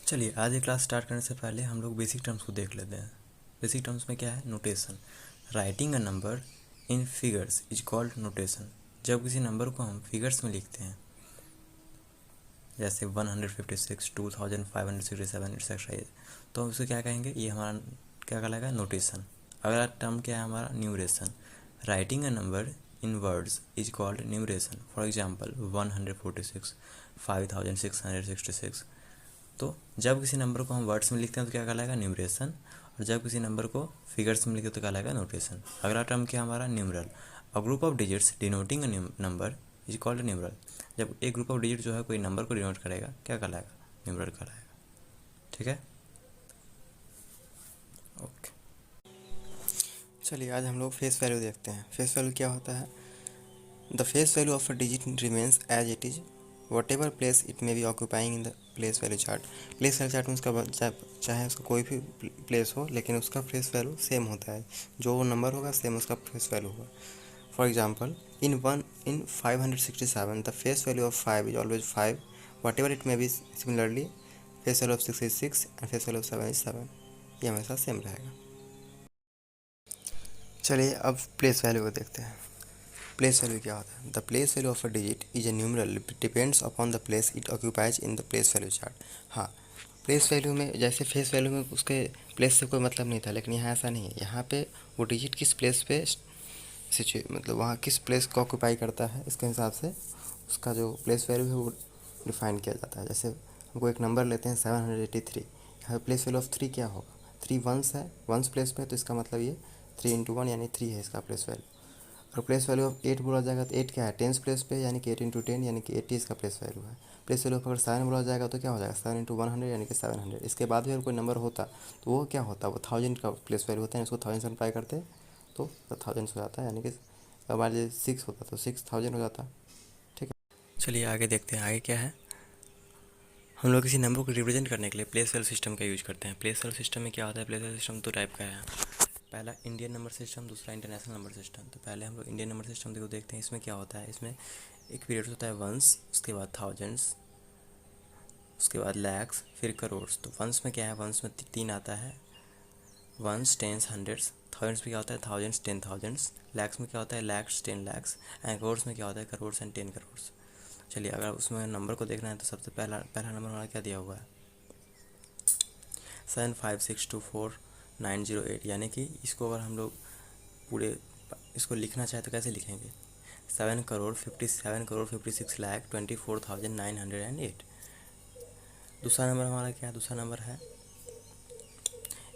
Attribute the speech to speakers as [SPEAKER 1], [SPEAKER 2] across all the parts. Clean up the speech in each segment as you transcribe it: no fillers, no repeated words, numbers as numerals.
[SPEAKER 1] चलिए आज ये क्लास स्टार्ट करने से पहले हम लोग बेसिक टर्म्स को देख लेते हैं। बेसिक टर्म्स में क्या है? Notation. Writing a number in figures is called notation. जब किसी नंबर को हम फिगर्स में लिखते हैं, जैसे 156, 2567 एक्सेट्रा, तो हम उसे क्या कहेंगे? ये हमारा क्या कहलाएगा? नोटेशन। अगला टर्म क्या है हमारा? Numeration. Writing a number in words is called numeration. For example 146, 5666। तो जब किसी नंबर को हम वर्ड्स में लिखते हैं तो क्या कहलाएगा? न्यूमरेशन। और जब किसी नंबर को फिगर्स में लिखते हैं तो क्या कहलाएगा? नोटेशन। अगला टर्म क्या हमारा? Numeral. A group of digits denoting a number is called numeral. जब एक ग्रुप ऑफ डिजिट जो है कोई नंबर को डिनोट करेगा, क्या कहलाएगा? न्यूमरल कहलाएगा। ठीक है, ओके। चलिए आज हम लोग फेस वैल्यू देखते हैं। फेस वैल्यू क्या होता है? The face value of a digit remains as it is whatever place it may be occupying in the place value chart. Place value chart में उसका चाहे उसका कोई भी प्लेस हो, लेकिन उसका फेस वैल्यू सेम होता है। जो वो नंबर होगा सेम उसका फेस वैल्यू होगा। For example in 567 the face value of 5 is always 5 what ever it may B. Similarly face value of 6 is 6 and face value of 7 is 7। ये हमेशा same रहेगा। चलिए अब प्लेस वैल्यू को देखते हैं। प्लेस वैल्यू क्या होता है? The place value of a digit is a numeral depends upon the place it occupies in the place value chart. हाँ, प्लेस वैल्यू में जैसे फेस वैल्यू में उसके प्लेस से कोई मतलब नहीं था, लेकिन यहाँ ऐसा नहीं है। यहाँ पे वो डिजिट किस प्लेस पे मतलब वहाँ किस प्लेस को ऑक्यूपाई करता है, इसके हिसाब से उसका जो प्लेस वैल्यू है वो डिफाइन किया जाता है। जैसे हमको एक नंबर लेते हैं 783। यहाँ प्लेस वैल्यू ऑफ 3 क्या होगा? 3 वंस है, वंस प्लेस पे है, तो इसका मतलब ये 3 इंटू 1 यानी 3 है इसका प्लेस वैल्यू। और प्लेस वैल्यू ऑफ 8 बोला जाएगा तो 8 क्या है? टेंस प्लेस पे, यानी कि 8 इंटू 10 यानी कि 80 इसका प्लेस वैल्यू है। प्लेस वैल्यू ऑफ अगर 7 बोला जाएगा तो क्या हो जाएगा? 7 इंटू 100 यानी कि 700। इसके बाद भी अगर कोई नंबर होता तो वो क्या होता? वो 1000 का प्लेस वैल्यू होता है। इसको 1000 से मल्टीप्लाई करते तो 1000 हो जाता है, यानी कि मान लीजिए 6 होता तो 6000 हो जाता। ठीक है, चलिए आगे देखते हैं। आगे क्या है? हम लोग किसी नंबर को रिप्रेजेंट करने के लिए प्लेस वैल्यू सिस्टम का यूज करते हैं। प्लेस वैल्यू सिस्टम में क्या होता है? प्लेस वैल्यू सिस्टम दो टाइप का है। पहला इंडियन नंबर सिस्टम, दूसरा इंटरनेशनल नंबर सिस्टम। तो पहले हम लोग इंडियन नंबर सिस्टम को देखते हैं। इसमें क्या होता है? इसमें एक पीरियड होता है वंस, उसके बाद थाउजेंड्स, उसके बाद लैक्स, फिर करोड्स। तो वंस में क्या है? वंस में 3 आता है, वंस, टेंस, हंड्रेड्स। थाउजेंड्स में क्या होता है? Thousands, 10 thousands. लैक्स में क्या होता है? लैक्स, 10 लैक्स। एंड करोड्स में क्या होता है? करोड्स एंड 10 करोड्स। चलिए अगर उसमें नंबर को देखना है तो सबसे पहला नंबर हमारा क्या दिया हुआ है? 75624908। यानी कि इसको अगर हम लोग पूरे इसको लिखना चाहे तो कैसे लिखेंगे? 7,56,56,24,908। दूसरा नंबर हमारा क्या है? दूसरा नंबर है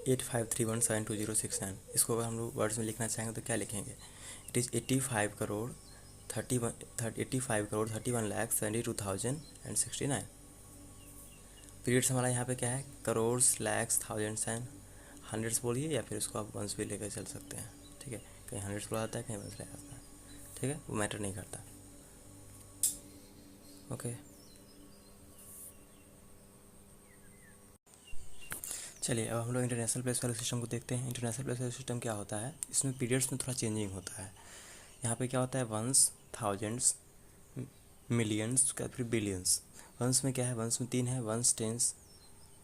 [SPEAKER 1] 85317206 9। इसको अगर हम लोग वर्ड्स में लिखना चाहेंगे तो क्या लिखेंगे? It is 85 crore 31 lakh 72,069। Periods हमारा यहाँ पे क्या है? Crores, lakhs, thousands and hundreds बोलिए, या फिर उसको आप वंस भी लेकर चल सकते हैं। ठीक है, कहीं हंड्रेड्स बोला जाता है, कहीं वंस लिया जाता है। ठीक है, वो मैटर नहीं करता। ओके, चलिए अब हम लोग इंटरनेशनल प्लेस वैल्यू सिस्टम को देखते हैं। इंटरनेशनल प्लेस वैल्यू सिस्टम क्या होता है? इसमें पीरियड्स में थोड़ा चेंजिंग होता है। यहाँ पे क्या होता है? वंस, थाउजेंड्स, मिलियंस, उसके बाद फिर बिलियंस। वंस में क्या है? वंस में 3 है, वंस, टेंस,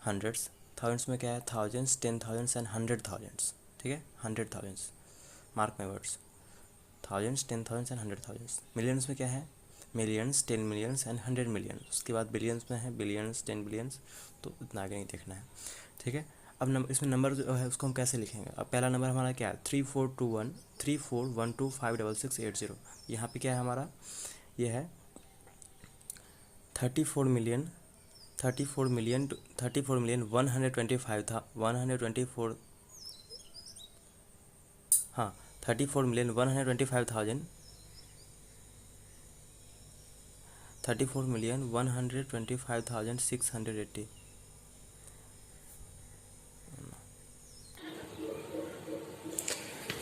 [SPEAKER 1] हंड्रेड्स। थाउजेंड्स में क्या है? Thousands, 10,000 and 100,000। ठीक है, 100,000, mark my words. Thousands, 10,000 and 100,000। Millions में क्या है? Millions, 10 millions and 100 million. उसके बाद बिलियंस में है बिलियंस, 10 बिलियंस। तो इतना आगे नहीं देखना है। ठीक है, अब नंबर, इसमें नंबर जो है उसको हम कैसे लिखेंगे? अब पहला नंबर हमारा क्या है? 3412 यहाँ पे क्या है हमारा? ये है 34 मिलियन 125 था 124। हाँ, 34,125,000 34,125,680।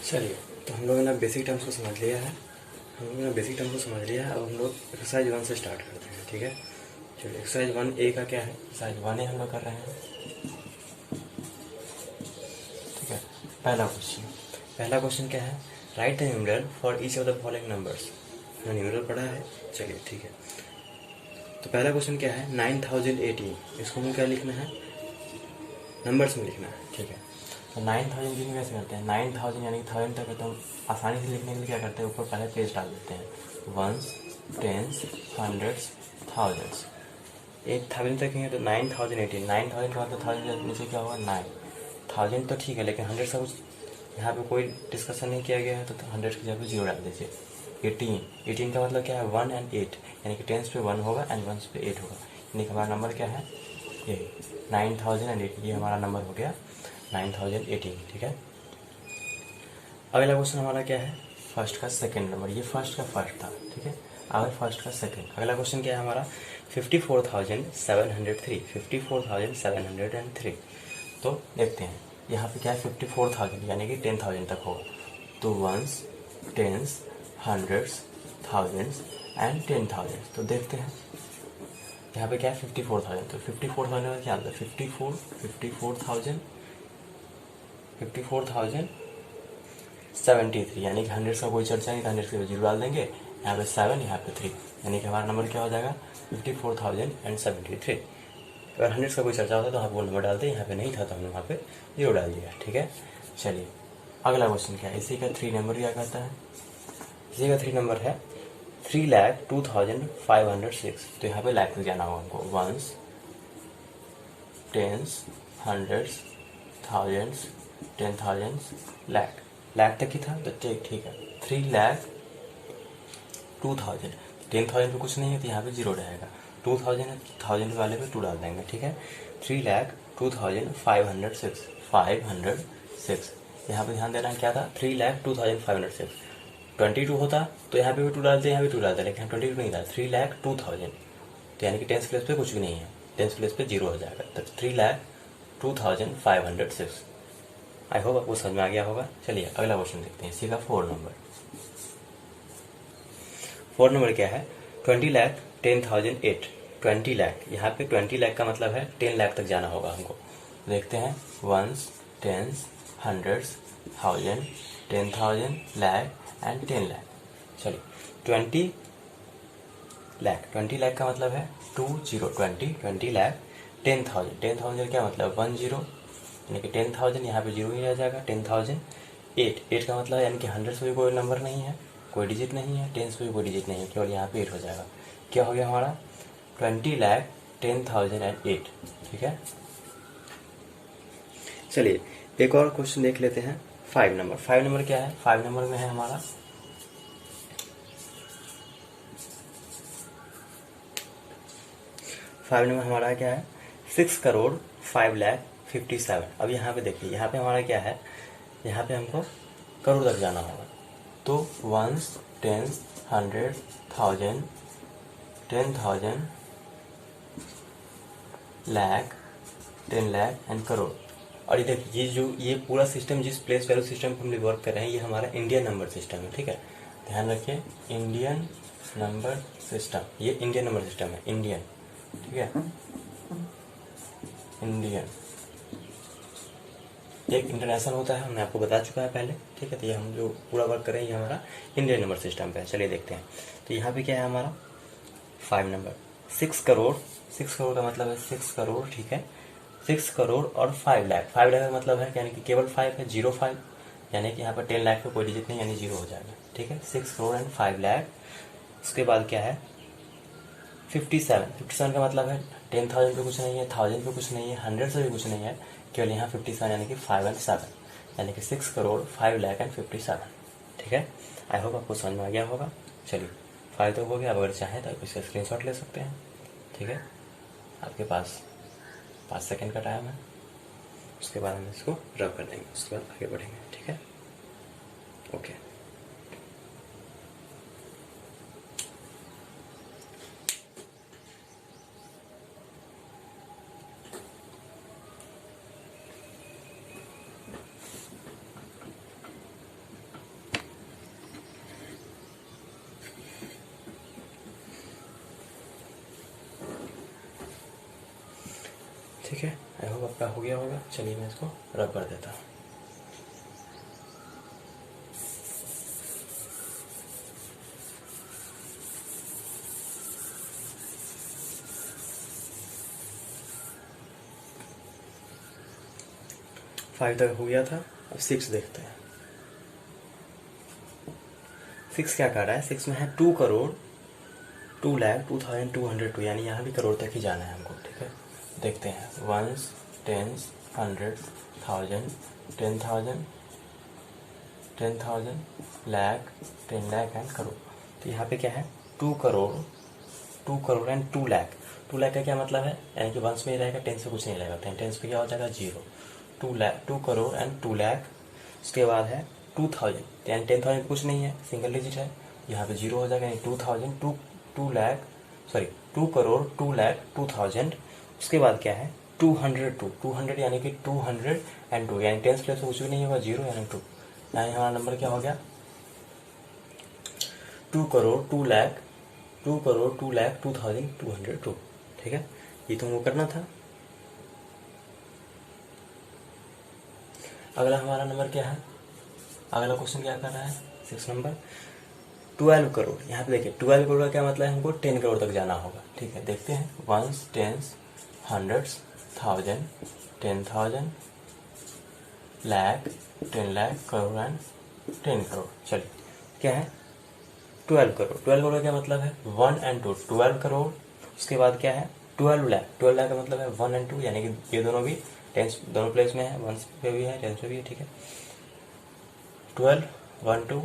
[SPEAKER 1] चलिए, तो हम लोगों ने बेसिक टर्म्स को समझ लिया है। अब हम लोग एक्सरसाइज 1 से स्टार्ट करते हैं। ठीक है, चलिए एक्सरसाइज 1A का क्या है? एक्सरसाइज 1A हम लोग कर रहे हैं। ठीक है, पहला क्वेश्चन क्या है? Right the numeral for each of the following numbers. हमने न्यूमरल पढ़ा है। चलिए ठीक है, तो पहला क्वेश्चन क्या है? 9018। इसको हमें क्या लिखना है?
[SPEAKER 2] नंबर्स में लिखना है, ठीक है। तो 9000 लिखने कैसे करते हैं, 9000 यानी कि 1000 तक तो आसानी से लिखने के लिए क्या करते हैं, ऊपर पहले पेज डाल देते हैं, वंस, टेंस, हंड्रेड्स, थाउजेंड्स। 1000 तक है तो 9018, 9000 का मतलब 1000 नीचे क्या होगा 9, 1000 तो ठीक है, लेकिन 100 का कुछ यहाँ पे कोई डिस्कशन नहीं किया गया है, तो 100 की जगह पे 0 डाल दीजिए। 18 का मतलब क्या है 1 and 8, यानी कि टेंस पे 1 होगा एंड वंस पे 8 होगा, यानी कि हमारा नंबर क्या है ये 9018, ये हमारा नंबर हो गया 9018, ठीक है। अगला क्वेश्चन हमारा क्या है, फर्स्ट का सेकंड नंबर, ये फर्स्ट का फर्स्ट था, ठीक है। अगर फर्स्ट का सेकंड, अगला क्वेश्चन क्या है हमारा 54,703, 54,703। तो देखते हैं यहाँ पे क्या है 54,000 यानी कि 10,000 तक होगा, तो ones, tens, hundreds, thousands and 10,000। तो देखते हैं यहाँ पे क्या है 54,000, तो 54,000 का क्या आता है 54,073, यानी कि 100 का कोई चर्चा नहीं, 100 के 0 डाल देंगे, यहाँ पे 7, यहाँ पे 3, यानी कि हमारा नंबर क्या हो जाएगा 54,073। अगर 100 का कोई चर्चा होता तो आप वो नंबर डालते, यहाँ पे नहीं था तो हमने वहाँ पे 0 डाल दिया, ठीक है। चलिए अगला क्वेश्चन क्या है, इसी का 3 नंबर क्या कहता है, इसी का 3 नंबर है 3,02,506। तो यहाँ पे लाख तक जाना होगा हमको, ones, tens, hundreds, thousands, 10,000, lakh तक ही था तो ठीक है। 3,02,000, 10,000 पे कुछ नहीं है तो यहाँ पे 0 रहेगा, 2000 है 1000 वाले पे 2 डाल देंगे, ठीक है। 3,02,506, 506, यहाँ पे ध्यान देना है क्या था 3,02,506, 22 होता तो यहाँ पे भी 2 डालते, यहाँ भी 2 डालते, लेकिन 22 नहीं था, 3,02,000, तो यानी कि टेंस प्लेस पे कुछ भी नहीं है, टेंस प्लेस पे 0 हो जाएगा, तो 3,02,506। आई होप आपको समझ में आ गया होगा। चलिए अगला क्वेश्चन देखते हैं, इसी का 4 नंबर। 4 नंबर क्या है 20,10,008, 20 लाख, यहाँ पे 20 लाख का मतलब है 10 लाख तक जाना होगा हमको। देखते हैं ones, tens, hundreds, thousand, 10,000, lakh and 10 lakh. चलिए 20 लाख, 20 लाख का मतलब है 20 लाख, 10,000, 10,000 क्या मतलब 10, यानी कि 10,000, यहाँ पे 0 ही रह जाएगा, 10,000, 8 का मतलब यानी कि 100 से भी कोई नंबर नहीं है, कोई डिजिट नहीं है, 10 से भी कोई डिजिट नहीं है, केवल यहाँ पे 8 हो जाएगा। क्या हो गया हमारा 20,10,008, ठीक है। चलिए एक और क्वेश्चन देख लेते हैं, 5 नंबर। 5 नंबर क्या है, 5 नंबर में है हमारा 5 नंबर हमारा क्या है 6,05,57,। अब यहाँ पे देखिए, यहाँ पे हमारा क्या है, यहाँ पे हमको करोड़ तक जाना होगा, तो ones, tens, hundred, thousand, 10,000, lakh, 10 lakh and crore. और ये देखिए ये पूरा सिस्टम जिस प्लेस वैल्यू सिस्टम पर हम लोग वर्क कर रहे हैं, ये हमारा इंडियन नंबर सिस्टम है, ठीक है। ध्यान रखिए इंडियन नंबर सिस्टम, ये इंडियन नंबर सिस्टम है, इंडियन, ठीक है, इंडियन। एक इंटरनेशनल होता है, हमने आपको बता चुका है पहले, ठीक है। तो ये हम जो पूरा वर्क कर रहे हैं ये हमारा इंडियन नंबर सिस्टम पे है। चलिए देखते हैं, तो यहाँ पे क्या है हमारा 5 नंबर 6 करोड़, 6 करोड़ का मतलब है 6 करोड़, ठीक है। 6 करोड़ और 5 लाख, 5 लाख का मतलब है यानी कि केवल 5 है, 05, यानी कि यहाँ पर 10 लाख पे कोई डिजिट नहीं, यानी 0 हो जाएगा, ठीक है। 6 करोड़ एंड 5 लाख। उसके बाद क्या है 57, 57 का मतलब है 10,000 पे कुछ नहीं है, 1000 पे कुछ नहीं है, 100 से भी कुछ नहीं है, केवल यहाँ 57 यानी कि 5 एंड 7, यानी कि 6 करोड़ 5 लाख एंड 57, ठीक है। आई होप आपको समझ में आ गया होगा। चलिए 5 तो हो गया, अब अगर चाहें तो इसका स्क्रीनशॉट ले सकते हैं, ठीक है। आपके पास 5 सेकेंड का टाइम है, उसके बाद हम इसको रब कर देंगे, उसके बाद आगे बढ़ेंगे, ठीक है। ओके ठीक है, आई होप आपका हो गया होगा। चलिए मैं इसको रब कर देता हूँ। 5 तक हो गया था। अब 6 देखते हैं। 6 क्या कर रहा है, 6 में है 2,02,02,202, यानी यहाँ भी करोड़ तक ही जाना है हमको, ठीक है। देखते हैं, ones, tens, hundred, thousand, 10,000, 10,000, lakh, 10 lakh and crore. तो यहाँ पे क्या है, 2 करोड़, 2 करोड़ एंड 2 लाख। 2 लाख का क्या मतलब है, यानी कि वंस में ही रहेगा, टेंस पे कुछ नहीं रहेगा, टेंस पे क्या हो जाएगा, 0। 2 लाख, 2 करोड़ एंड 2 लाख। उसके बाद है 2,000, यानी 10,000 कुछ नहीं है, सिंगल डिजिट है, यहाँ पे 0 हो जाएगा, यानी 2,000, 2 लाख, सॉरी 2 करोड़ 2 लाख 2,000। उसके बाद क्या है, 202, 200 यानी कि 202, यानी टेंस प्लेस में कुछ भी नहीं होगा, 0 यानी 2। यानी हमारा नंबर क्या हो गया, 2 करोड़ 2 लाख 2,02,02,202, ठीक है। ये तुमको करना था। अगला हमारा नंबर क्या है, अगला क्वेश्चन क्या कर रहा है, 6 नंबर, 12 करोड़। यहाँ पे देखिए 12 करोड़ का क्या मतलब है, हमको 10 करोड़ तक जाना होगा, ठीक है। देखते हैं, ones, tens, hundreds, thousand, 10,000, lakh, 10 lakh, crore and 10 crore. चलिए, क्या है, 12 करोड़। 12 करोड़ का क्या मतलब है, 1 एंड 2, 12 करोड़। उसके बाद क्या है, 12 लाख। 12 लाख का मतलब है 1 एंड 2, यानी कि ये दोनों भी टेंस दोनों प्लेस में है, वंस पे भी है, टेंस पे भी है, ठीक है। 12, 1 2,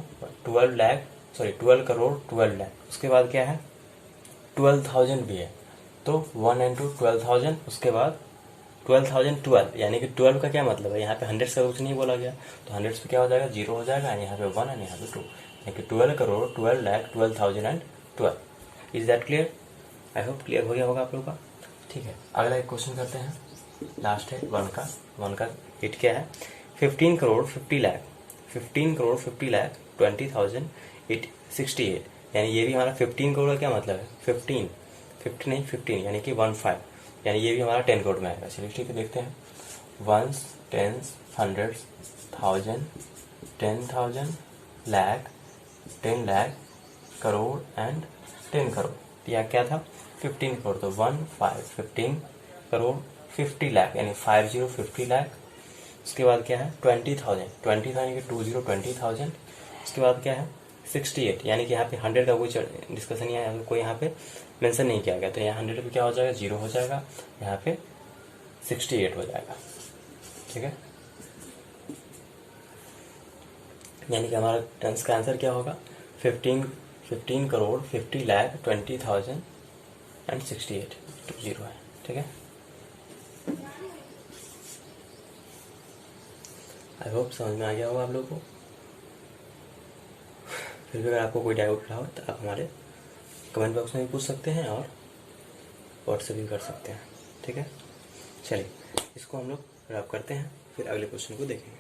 [SPEAKER 2] 12 लाख, सॉरी 12 करोड़ 12 लाख। उसके बाद क्या है, 12,000 भी है, तो 1 एंड 2, 12,000। उसके बाद 12,012, यानी कि 12 का क्या मतलब है, यहाँ पे हंड्रेड्स का कुछ नहीं बोला गया, तो हंड्रेड्स पे क्या हो जाएगा, 0 हो जाएगा, यहाँ पे 1 एंड यहाँ पे 2, यानी कि 12 crore 12 lakh 12,000 and 12। Is that clear? I hope clear हो गया होगा आप लोगों का, ठीक है। अगला एक क्वेश्चन करते हैं, लास्ट है 1 का हिट क्या है, 15 करोड़ 50 लाख, 15 करोड़ 50 लाख 20,000 68, यानी ये भी हमारा 15 करोड़ का क्या मतलब है, 15 50 नहीं 15, यानी कि 15, यानी ये भी हमारा 10 करोड़ में आएगा। चलिए ठीक है, देखते हैं, ones, tens, hundreds, thousand, 10,000, lakh, 10 lakh, crore and 10 crore. तो यह क्या था, 15 करोड़, तो 15 करोड़ 50 लाख, यानी 50 लाख। उसके बाद क्या है, 20,000, 20,000 की 20 20,000। उसके बाद क्या है, 68, यानी कि यहाँ पे 100 का कोई डिस्कशन नहीं है, कोई यहाँ पे मेंशन नहीं किया गया, तो यहाँ 100 पे क्या हो जाएगा, 0 हो जाएगा, यहाँ पे 68 हो जाएगा, ठीक है। यानी कि हमारा टेंस का आंसर क्या होगा, 15 करोड़ 50 लाख 20,000 एंड 68, तो 0 है, ठीक है। आई होप समझ में आ गया होगा आप लोगों को। फिर भी अगर आपको कोई डाउट रहा हो तो आप हमारे कमेंट बॉक्स में भी पूछ सकते हैं और व्हाट्सएप भी कर सकते हैं, ठीक है। चलिए, इसको हम लोग रैप करते हैं, फिर अगले क्वेश्चन को देखेंगे।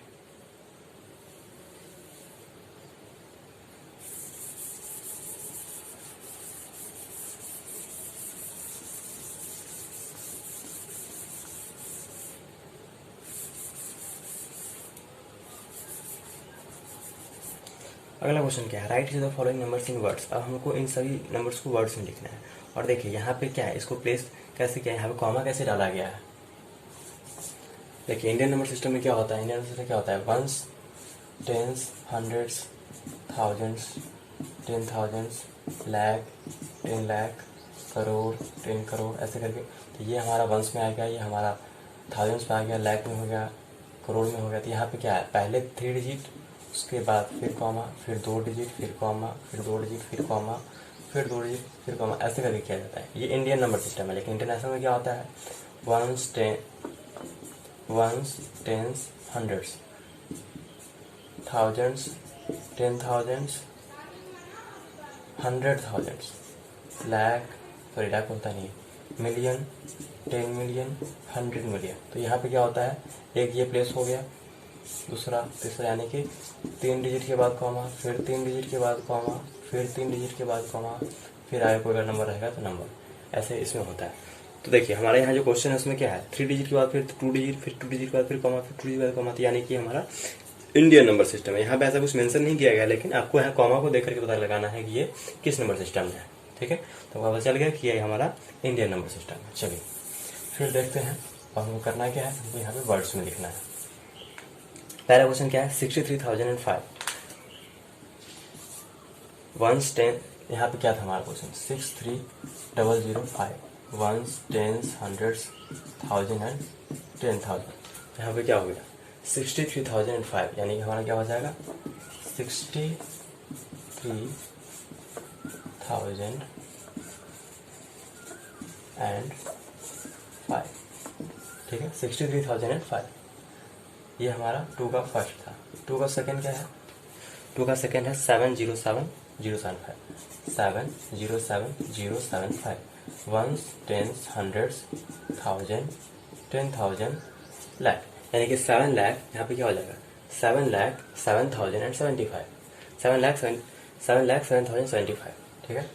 [SPEAKER 2] अगला क्वेश्चन क्या है, right the following numbers in words. अब हमको इन सभी नंबर्स को वर्ड्स में लिखना है। और देखिए यहाँ पे क्या है, इसको प्लेस कैसे किया है, यहाँ पे कॉमा कैसे डाला गया है। देखिए इंडियन नंबर सिस्टम में क्या होता है, इंडियन नंबर सिस्टम क्या होता है, ones, tens, hundreds, thousands, 10,000, lakh, 10 lakh, crore, 10 crore, ऐसे करके। तो ये हमारा वंस में आ गया, ये हमारा थाउजेंड्स में आ गया, लाख में हो गया, करोड़ में हो गया। तो यहाँ पे क्या है, पहले 3 डिजिट, उसके बाद फिर कॉमा, फिर 2 डिजिट, फिर कॉमा, फिर 2 डिजिट, फिर कॉमा, फिर 2 डिजिट, फिर कॉमा, ऐसे करके किया जाता है। ये इंडियन नंबर सिस्टम है। लेकिन इंटरनेशनल में क्या होता है, ones, tens, hundreds, thousands, 10,000, 100,000, lakh, sorry lakh होता नहीं, मिलियन, 10 मिलियन, 100 मिलियन। तो यहाँ पे क्या होता है, एक ये प्लेस हो गया, दूसरा, तीसरा, यानी कि 3 डिजिट के बाद कॉमा, फिर 3 डिजिट के बाद कॉमा, फिर 3 डिजिट के बाद कॉमा, फिर आगे कोई अगर नंबर रहेगा तो नंबर, ऐसे इसमें होता है। तो देखिए हमारे यहाँ जो क्वेश्चन है उसमें क्या है, 3 डिजिट के बाद फिर 2 डिजिट, फिर 2 डिजिट के बाद फिर कॉमा, फिर 2 डिजिट के बाद कॉमा, यानी कि हमारा इंडियन नंबर सिस्टम है। यहाँ पे ऐसा कुछ मेंशन नहीं किया गया, लेकिन आपको यहाँ कॉमा को देख करके पता लगाना है कि ये किस नंबर सिस्टम में है, ठीक है। तो पता चल गया कि ये हमारा इंडियन नंबर सिस्टम है। चलिए फिर देखते हैं, और हमको करना क्या है, हमको यहाँ पे वर्ड्स में लिखना है। पहला क्वेश्चन क्या है 63,005 वंस टेन, यहाँ पे क्या था हमारा question 63,005 once tens hundreds thousand and 10,000। यहाँ पे क्या हो गया 63,005 यानी कि हमारा क्या हो जाएगा 63,005 ठीक है 63,005 ये हमारा 2 का फर्स्ट था। 2 का सेकंड क्या है 2 का सेकंड है 707,075 707,075 once tens hundreds thousand 10,000 lakh यानी कि 7 लाख यहाँ पे क्या हो जाएगा 7,07,075 7,07,075 ठीक है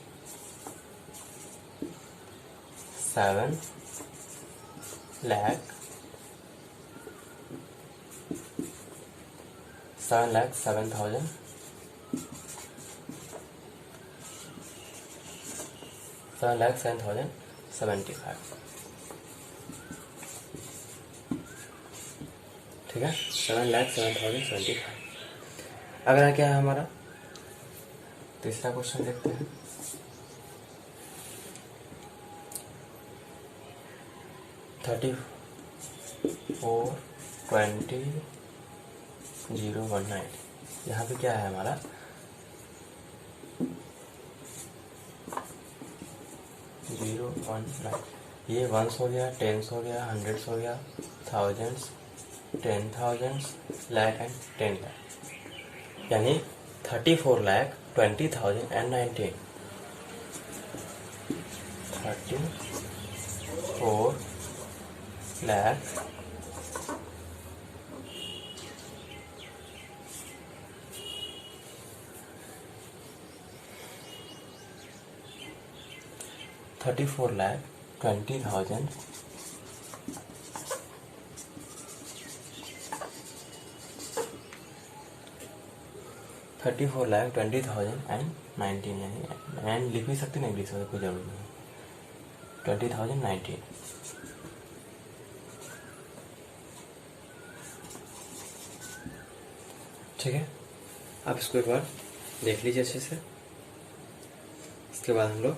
[SPEAKER 2] 7 लाख 7,07,000 7,07,075 ठीक है 7,07,075। अगला क्या है हमारा तीसरा क्वेश्चन देखते हैं। 34,20,19 यहाँ पे क्या है हमारा 0,19 ये वंस हो गया टेंस हो गया हंड्रेड्स हो गया थाउजेंड्स 10,000 लाख एंड 10 लाख यानी 34,20,019 34 लाख 34,20,000 34,20,019 यानी एंड लिख भी सकते नहीं लिख सकते कोई जरूरी नहीं 20,019 ठीक है। आप इसको एक बार देख लीजिए अच्छे से। इसके बाद हम लोग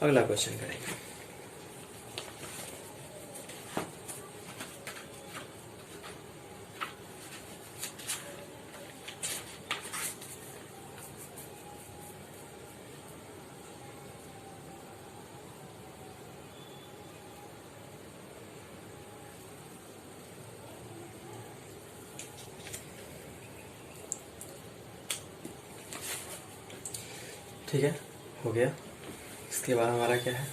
[SPEAKER 2] अगला क्वेश्चन करेंगे। ठीक है हो गया। इसके बाद हमारा क्या है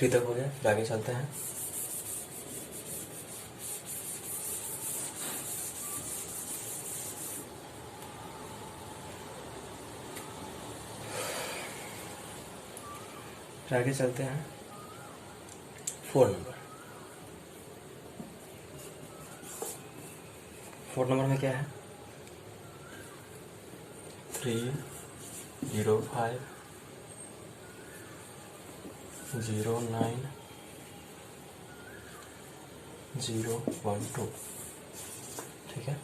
[SPEAKER 2] 3 तक हो गया। फिर आगे चलते हैं। फिर आगे चलते हैं 4 नंबर। 4 नंबर में क्या है 305 09 012 ठीक है।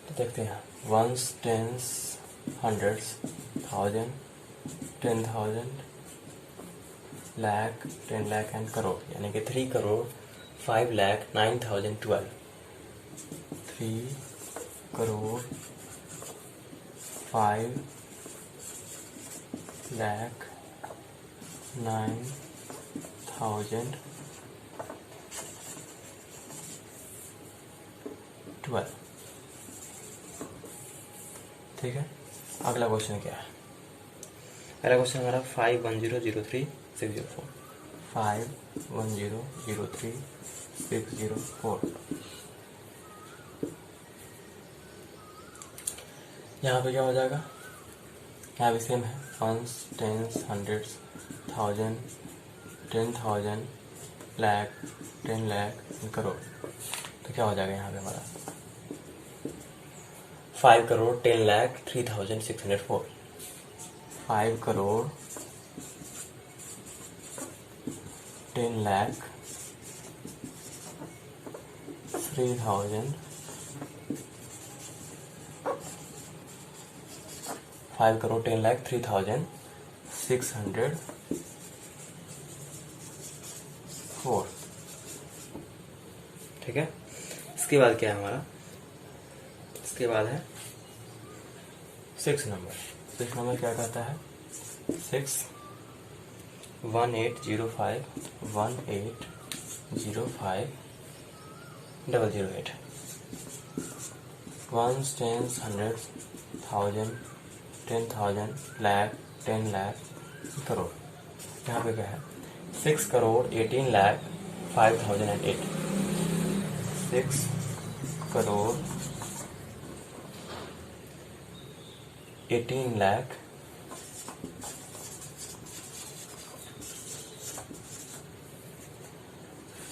[SPEAKER 2] तो देखते हैं ones tens hundreds thousand 10,000 lakh 10 lakh and crore यानी कि 3,05,09,012 3 करोड़ 5,09,012 ठीक है। अगला क्वेश्चन क्या है अगला क्वेश्चन हमारा 5,10,03,604 5,10,03,604 यहाँ पे क्या हो जाएगा यहाँ भी सेम है ones tens hundreds thousand 10,000 lakh 10 lakh crore. तो क्या हो जाएगा यहाँ पे हमारा 5 करोड़ 10 लाख 3,604 5 करोड़ 10 लाख 3000, 5 करोड़ 10 लाख 3604। ठीक है। इसके बाद क्या है हमारा, इसके बाद है 6 नंबर। 6 नंबर क्या कहता है, 61805 ones, tens, hundreds, thousand, 10,000, lakh, 10 lakh, crore. यहाँ पे क्या है, 6 करोड़ 18 लाख 5,008। 6 करोड़ 18 लाख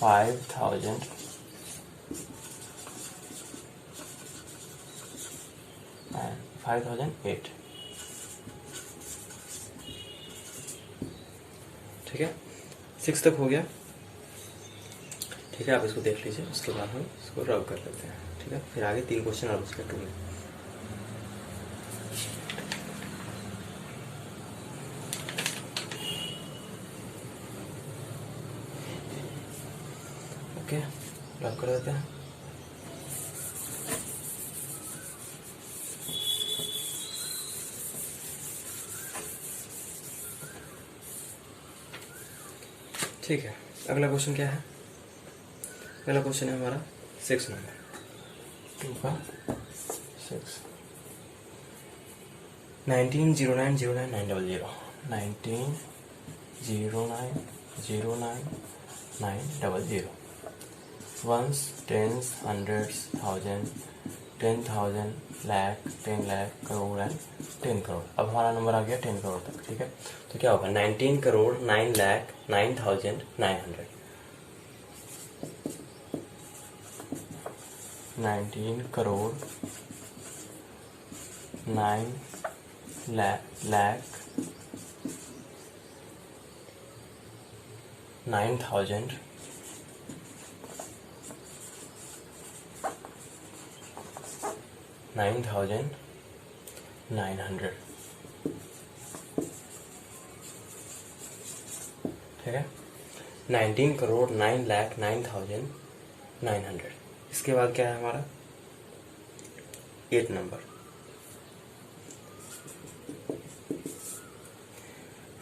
[SPEAKER 2] 5,008। ठीक है, 6 तक हो गया। ठीक है, आप इसको देख लीजिए, उसके बाद हम इसको रब कर लेते हैं। ठीक है, फिर आगे 3 क्वेश्चन और उसके टू में। ओके, रब कर देते हैं। ठीक है, अगला क्वेश्चन क्या है, अगला क्वेश्चन है हमारा 6 नंबर, 2 का 6, 19090990, 19090990, ones, tens, hundreds, thousand, 10,000, lakh, 10 lakh, crore and 10 crore. अब हमारा नंबर आ गया 10 करोड़ तक। ठीक है, तो क्या होगा, 19 करोड़ 9 लाख 9,900, 19 करोड़ 9 लाख 9,000 9,900। ठीक है, 19 करोड़ 9 लाख 9,900। इसके बाद क्या है हमारा 8 नंबर,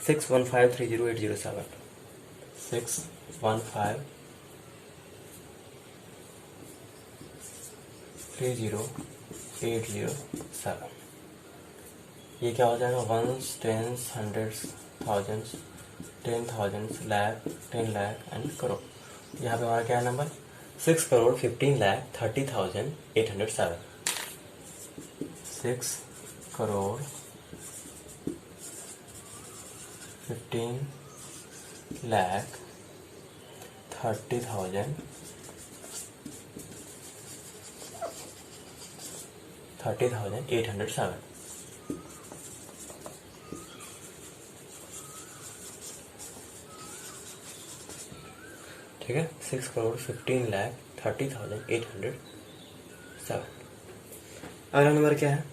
[SPEAKER 2] 615308007, 615308007। ये क्या हो जाएगा, ones, tens, hundreds, thousands, 10,000, lakh, 10 lakh and crore. यहाँ पे हमारा क्या है नंबर, 6 करोड़ 15 लाख 30,807, 6 करोड़ 15 लाख 30,807। ठीक है, 6 करोड़ 15 लाख 30,807। अगला नंबर क्या है,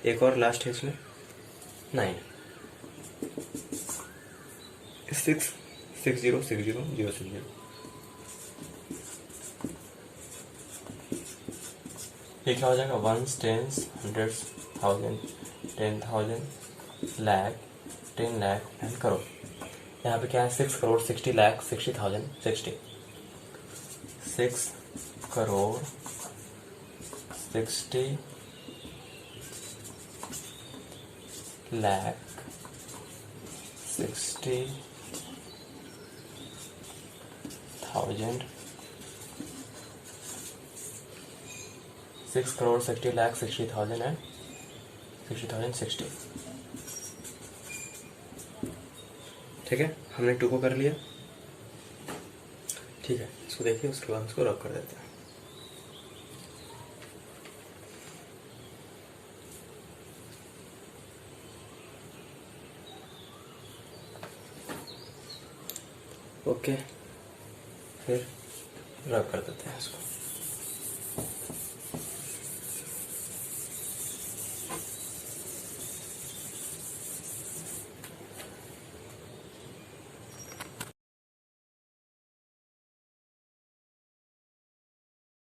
[SPEAKER 2] एक और लास्ट है इसमें 9, 6606060। ये क्या हो जाएगा, ones, tens, hundreds, thousand, 10,000, lakh, 10 lakh and crore. यहाँ पे क्या है, 6 करोड़ 60 लाख 60,000 60, 6 करोड़ 60 लाख 60,000, 6 करोड़ 60 लाख 60,000 एंड 60,060। ठीक है, हमने 2 को कर लिया। ठीक है, इसको देखिए, उसके बाद इसको रब कर देते हैं। ओके, फिर रब कर देते हैं इसको।